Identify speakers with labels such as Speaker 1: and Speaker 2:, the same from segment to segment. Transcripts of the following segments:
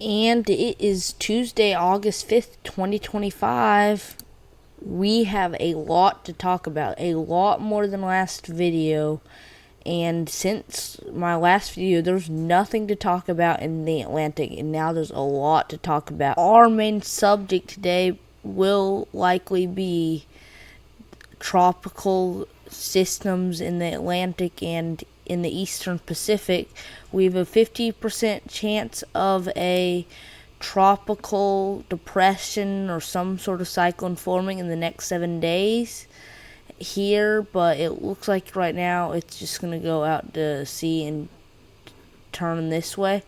Speaker 1: And it is Tuesday, August 5th, 2025. We have a lot to talk about, a lot more than last video. And since my last video, there's nothing to talk about in the Atlantic, and now there's a lot to talk about. Our main subject today will likely be tropical systems in the Atlantic and in the Eastern Pacific. We have a 50% chance of a tropical depression or some sort of cyclone forming in the next 7 days here, but it looks like right now it's just going to go out to sea and turn this way.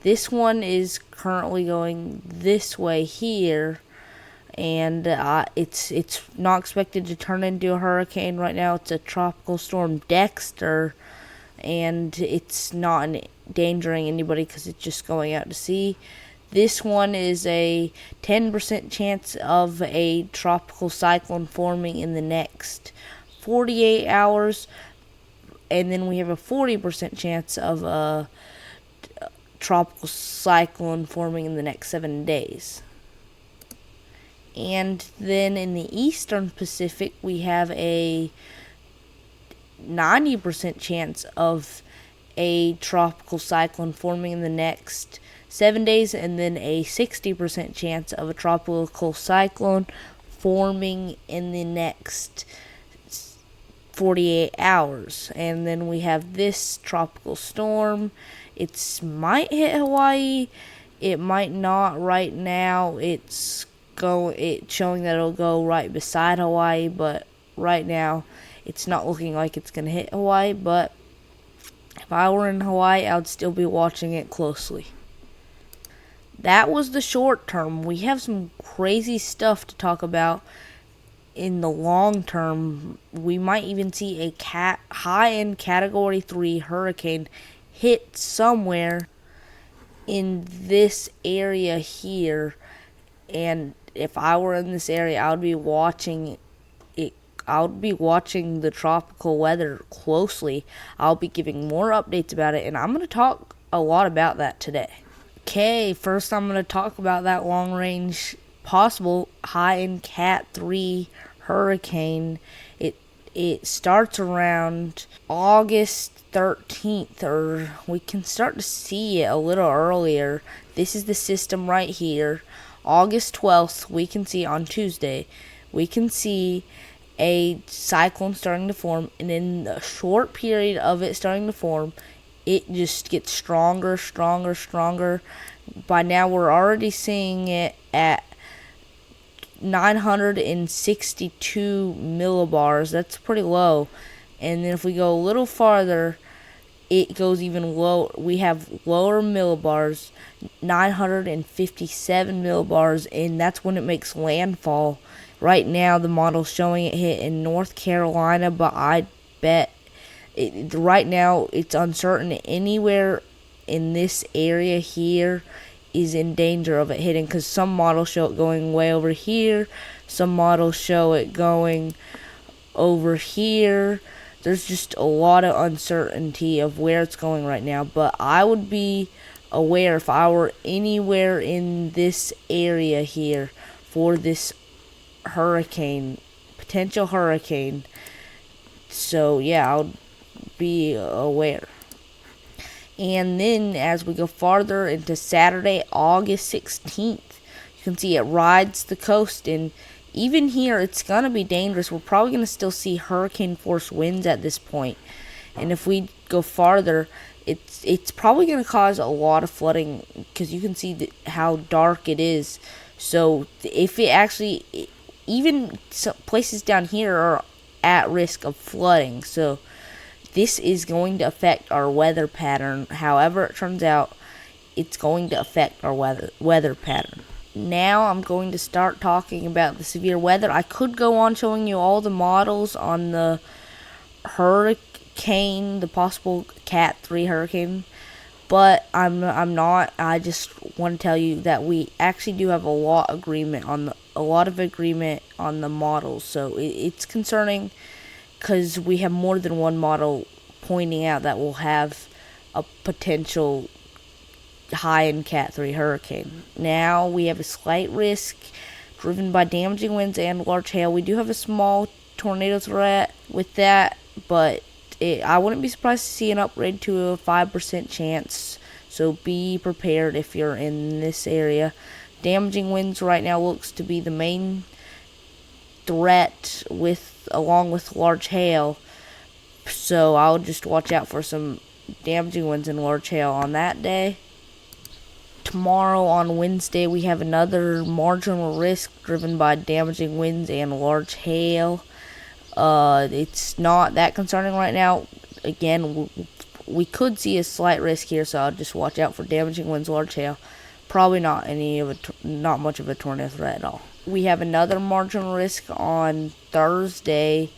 Speaker 1: This one is currently going this way here, and it's not expected to turn into a hurricane right now. It's a tropical storm Dexter, and it's not endangering anybody because it's just going out to sea. This one is a 10% chance of a tropical cyclone forming in the next 48 hours, and then we have a 40% chance of a tropical cyclone forming in the next 7 days. And then in the Eastern Pacific, we have a 90% chance of a tropical cyclone forming in the next 7 days, and then a 60% chance of a tropical cyclone forming in the next 48 hours. And then we have this tropical storm. It might hit Hawaii. It might not right now. It's showing that it'll go right beside Hawaii, but right now it's not looking like it's going to hit Hawaii. But if I were in Hawaii, I would still be watching it closely. That was the short term. We have some crazy stuff to talk about in the long term. We might even see a high-end Category 3 hurricane hit somewhere in this area here. And if I were in this area, I would be watching it. I would be watching the tropical weather closely. I'll be giving more updates about it, and I'm going to talk a lot about that today. Okay, first I'm going to talk about that long-range possible high-end Cat 3 hurricane. It starts around August 13th, or we can start to see it a little earlier. This is the system right here. August 12th, we can see on Tuesday, we can see a cyclone starting to form, and in the short period of it starting to form, it just gets stronger. By now, we're already seeing it at 962 millibars. That's pretty low. And then if we go a little farther, it goes even lower. We have lower millibars, 957 millibars, and that's when it makes landfall. Right now, the model's showing it hit in North Carolina, but I bet right now it's uncertain. Anywhere in this area here is in danger of it hitting, because some models show it going way over here, some models show it going over here. There's just a lot of uncertainty of where it's going right now, but I would be aware if I were anywhere in this area here for this hurricane, potential hurricane. So yeah, I would be aware. And then as we go farther into Saturday, August 16th, you can see it rides the coast, and even here it's going to be dangerous. We're probably going to still see hurricane force winds at this point. And if we go farther, it's probably going to cause a lot of flooding, because you can see how dark it is. So if it actually, even some places down here are at risk of flooding. So this is going to affect our weather pattern. However it turns out, it's going to affect our weather pattern. Now I'm going to start talking about the severe weather. I could go on showing you all the models on the hurricane, the possible Cat 3 hurricane, but I'm not. I just want to tell you that we actually do have a lot of agreement on the models. So it's concerning, because we have more than one model pointing out that we'll have a potential high in Cat 3 hurricane. Now we have a slight risk driven by damaging winds and large hail. We do have a small tornado threat with that, but I wouldn't be surprised to see an upgrade to a 5% chance. So be prepared if you're in this area. Damaging winds right now looks to be the main threat along with large hail. So I'll just watch out for some damaging winds and large hail on that day. Tomorrow on Wednesday we have another marginal risk driven by damaging winds and large hail. It's not that concerning right now. Again, we could see a slight risk here, so I'll just watch out for damaging winds, large hail. Probably not much of a tornado threat at all. We have another marginal risk on Thursday.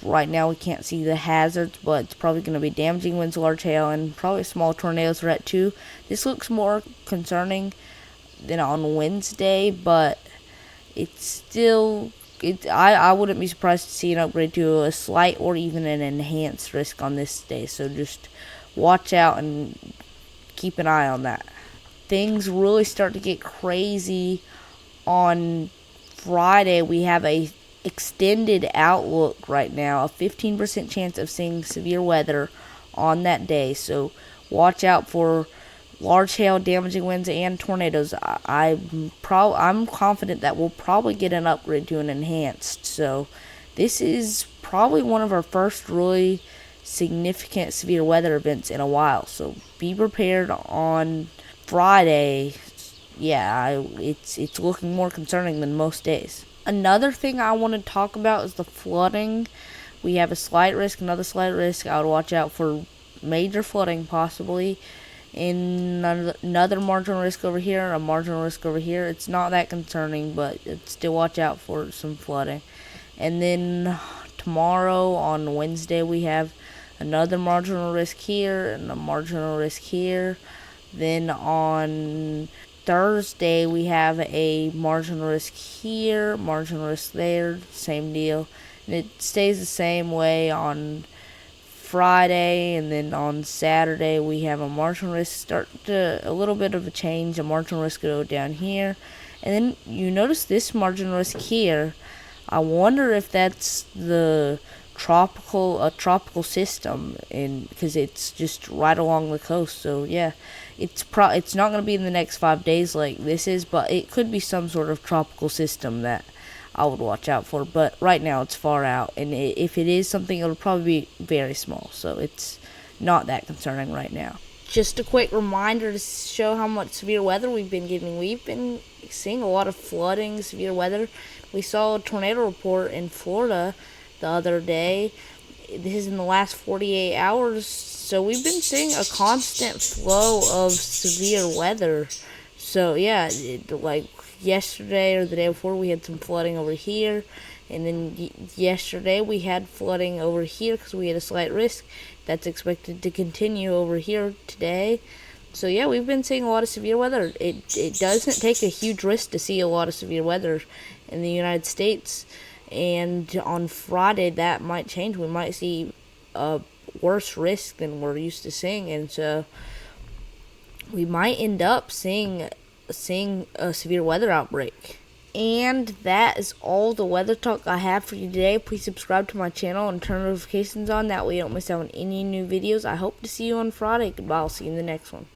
Speaker 1: Right now we can't see the hazards, but it's probably going to be damaging winds, large hail, and probably a small tornado threat too. This looks more concerning than on Wednesday, but it's still... I wouldn't be surprised to see an upgrade to a slight or even an enhanced risk on this day. So just watch out and keep an eye on that. Things really start to get crazy on Friday. We have a extended outlook right now, a 15% chance of seeing severe weather on that day. So watch out for large hail, damaging winds, and tornadoes. I'm confident that we'll probably get an upgrade to an enhanced. So this is probably one of our first really significant severe weather events in a while. So be prepared on Friday. Yeah, it's looking more concerning than most days. Another thing I want to talk about is the flooding. We have a slight risk, another slight risk. I would watch out for major flooding possibly. In another marginal risk over here, a marginal risk over here. It's not that concerning, but still watch out for some flooding. And then tomorrow on Wednesday we have another marginal risk here and a marginal risk here. Then on Thursday we have a marginal risk here, marginal risk there, same deal. And it stays the same way on Friday, and then on Saturday we have a marginal risk a little bit of a change. A marginal risk go down here, and then you notice this marginal risk here. I wonder if that's the tropical system, because it's just right along the coast. So yeah, it's not going to be in the next 5 days like this is, but it could be some sort of tropical system that I would watch out for. But right now it's far out, and if it is something, it'll probably be very small, so it's not that concerning right now. Just a quick reminder to show how much severe weather we've been getting. We've been seeing a lot of flooding, severe weather. We saw a tornado report in Florida the other day. This is in the last 48 hours, so we've been seeing a constant flow of severe weather. So yeah, like yesterday or the day before we had some flooding over here, and then yesterday we had flooding over here because we had a slight risk. That's expected to continue over here today. So yeah, we've been seeing a lot of severe weather. It doesn't take a huge risk to see a lot of severe weather in the United States, and on Friday that might change. We might see a worse risk than we're used to seeing, and so we might end up seeing a severe weather outbreak. And that is all the weather talk I have for you today. Please subscribe to my channel and turn notifications on. That way you don't miss out on any new videos. I hope to see you on Friday. Goodbye. I'll see you in the next one.